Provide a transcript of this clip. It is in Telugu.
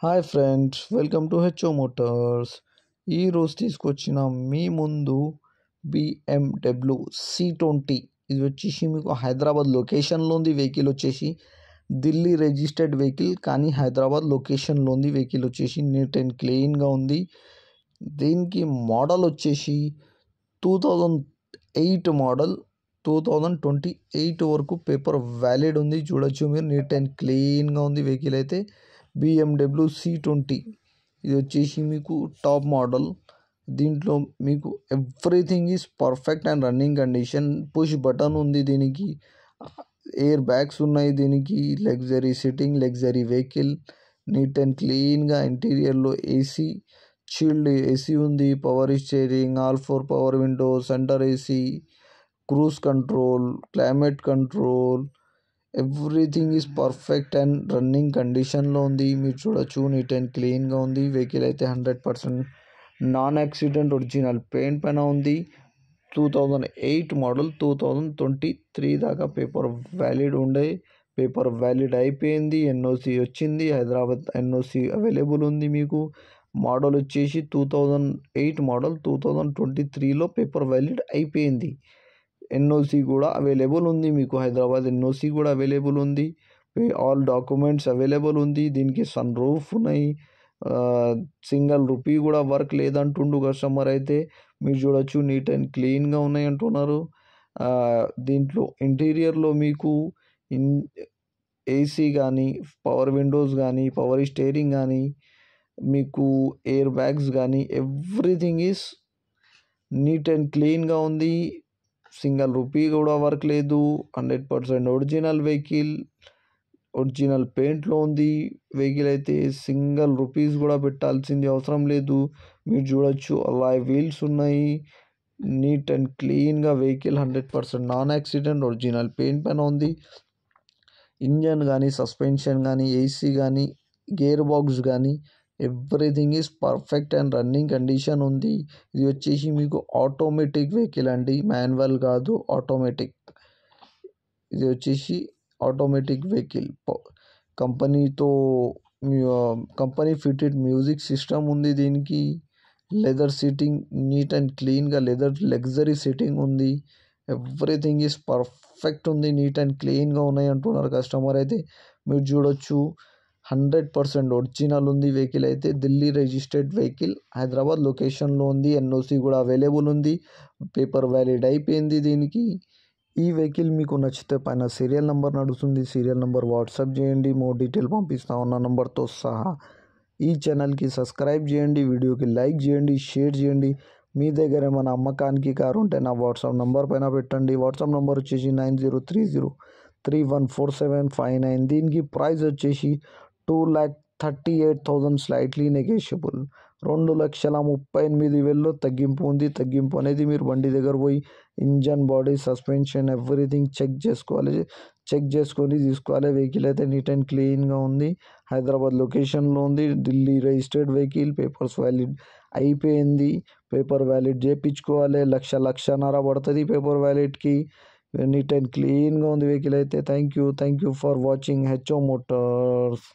Hi friends, welcome to HO Motors. ఈరోజు తీసుకొచ్చిన మీ ముందు BMW C20. ఇది వచ్చేసి మీకు హైదరాబాద్ లొకేషన్లో ఉంది. వెహికల్ వచ్చేసి ఢిల్లీ రిజిస్టర్డ్ వెహికల్, కానీ హైదరాబాద్ లొకేషన్లో ఉంది. వెహికల్ వచ్చేసి నీట్ అండ్ క్లీన్గా ఉంది. దీనికి మోడల్ వచ్చేసి 2008 మోడల్. 2028 వరకు పేపర్ వ్యాలిడ్ ఉంది. చూడొచ్చు మీరు, నీట్ అండ్ క్లీన్గా ఉంది వెహికల్ అయితే. BMW C20 ఇది వచ్చేసి మీకు టాప్ మోడల్. దీంట్లో మీకు everything is perfect and running condition. Push button ఉంది, దీనికి ఎయిర్ బ్యాగ్స్ ఉన్నాయి, దీనికి luxury sitting, luxury vehicle, neat and క్లీన్గా. ఇంటీరియర్లో ఏసీ, చిల్డ్ ఏసీ ఉంది, power steering, all 4 power windows, centre AC, cruise control, climate control, everything is perfect and running కండిషన్లో ఉంది. మీరు చూడొచ్చు, నీట్ అండ్ క్లీన్గా ఉంది వెహికల్ అయితే. 100% నాన్ యాక్సిడెంట్ ఒరిజినల్ పెయింట్ పైన ఉంది. 2008 మోడల్. 2023 దాకా పేపర్ వ్యాలిడ్ ఉండే. పేపర్ వ్యాలిడ్ అయిపోయింది. NOC వచ్చింది. హైదరాబాద్ NOC అవైలబుల్ ఉంది మీకు. మోడల్ వచ్చేసి 2008 మోడల్. 2023లో పేపర్ వ్యాలిడ్ అయిపోయింది. NOC కూడా అవైలబుల్ ఉంది మీకు. హైదరాబాద్ NOC కూడా అవైలబుల్ ఉంది. ఆల్ డాక్యుమెంట్స్ అవైలబుల్ ఉంది. దీనికి సన్ రూఫ్ ఉన్నాయి. సింగిల్ రూపీ కూడా వర్క్ లేదంటుండు కస్టమర్ అయితే. మీరు చూడొచ్చు, నీట్ అండ్ క్లీన్గా ఉన్నాయి అంటున్నారు. దీంట్లో ఇంటీరియర్లో మీకు ఏసీ కానీ, పవర్ విండోస్ కానీ, పవర్ స్టీరింగ్ కానీ, మీకు ఎయిర్ బ్యాగ్స్ కానీ, ఎవ్రీథింగ్ ఈజ్ నీట్ అండ్ క్లీన్గా ఉంది. సింగిల్ రూపీ కూడా వర్క్ లేదు. 100% ఒరిజినల్ వెహికల్, ఒరిజినల్ పెయింట్లో ఉంది వెహికల్ అయితే. సింగిల్ రూపీస్ కూడా పెట్టాల్సింది అవసరం లేదు. మీరు చూడొచ్చు, అలాయ్ వీల్స్ ఉన్నాయి. నీట్ అండ్ క్లీన్గా vehicle. 100% non accident original paint పైన ఉంది. ఇంజన్ కానీ, సస్పెన్షన్ కానీ, ఏసీ కానీ, గేర్ బాక్స్ కానీ, everything is perfect and running condition ఉంది. ఇది వచ్చేసి మీకు ఆటోమేటిక్ వెహికల్ అండి, మాన్యువల్ కాదు, ఆటోమేటిక్. ఇది వచ్చేసి automatic vehicle. Company fitted music system ఉంది దీనికి. లెదర్ సీటింగ్, నీట్ అండ్ క్లీన్గా లెదర్ లగ్జరీ సీటింగ్ ఉంది. ఎవ్రీథింగ్ ఈజ్ పర్ఫెక్ట్ ఉంది. నీట్ అండ్ క్లీన్గా ఉన్నాయి అంటున్నారు కస్టమర్ అయితే. మీరు చూడొచ్చు, 100% ఒరిజినల్ ఉంది వెహికల్ అయితే. ఢిల్లీ రిజిస్టర్డ్ వెహికల్, హైదరాబాద్ లొకేషన్లో ఉంది. NOC కూడా అవైలబుల్ ఉంది. పేపర్ వ్యాలిడ్ అయిపోయింది దీనికి. ఈ వెహికల్ మీకు నచ్చితే పైన సీరియల్ నెంబర్ నడుస్తుంది. సీరియల్ నెంబర్ వాట్సాప్ చేయండి, మోర్ డీటెయిల్ పంపిస్తా ఉన్న నెంబర్తో సహా. ఈ ఛానల్కి సబ్స్క్రైబ్ చేయండి, వీడియోకి లైక్ చేయండి, షేర్ చేయండి. మీ దగ్గర ఏమైనా అమ్మకానికి కారు ఉంటే నా వాట్సాప్ నెంబర్ పైన పెట్టండి. వాట్సాప్ నెంబర్ వచ్చేసి 9030314759. దీనికి ప్రైస్ వచ్చేసి 2,38,000 స్లైట్లీ నెగోషియబుల్. 2,38,000 తగ్గింపు ఉంది. తగ్గింపు అనేది మీరు బండి దగ్గర పోయి engine, body, suspension, everything check చేసుకొని తీసుకోవాలి. వెహికల్ అయితే నీట్ అండ్ క్లీన్గా ఉంది. హైదరాబాద్ లొకేషన్లో ఉంది. Delhi registered vehicle. Papers valid అయిపోయింది. పేపర్ వ్యాలిడ్ చేయించుకోవాలి. లక్షన్నర పడుతుంది పేపర్ వ్యాలిడ్కి. నీట్ అండ్ క్లీన్గా ఉంది వెహికల్ అయితే. Thank you for watching HO Motors.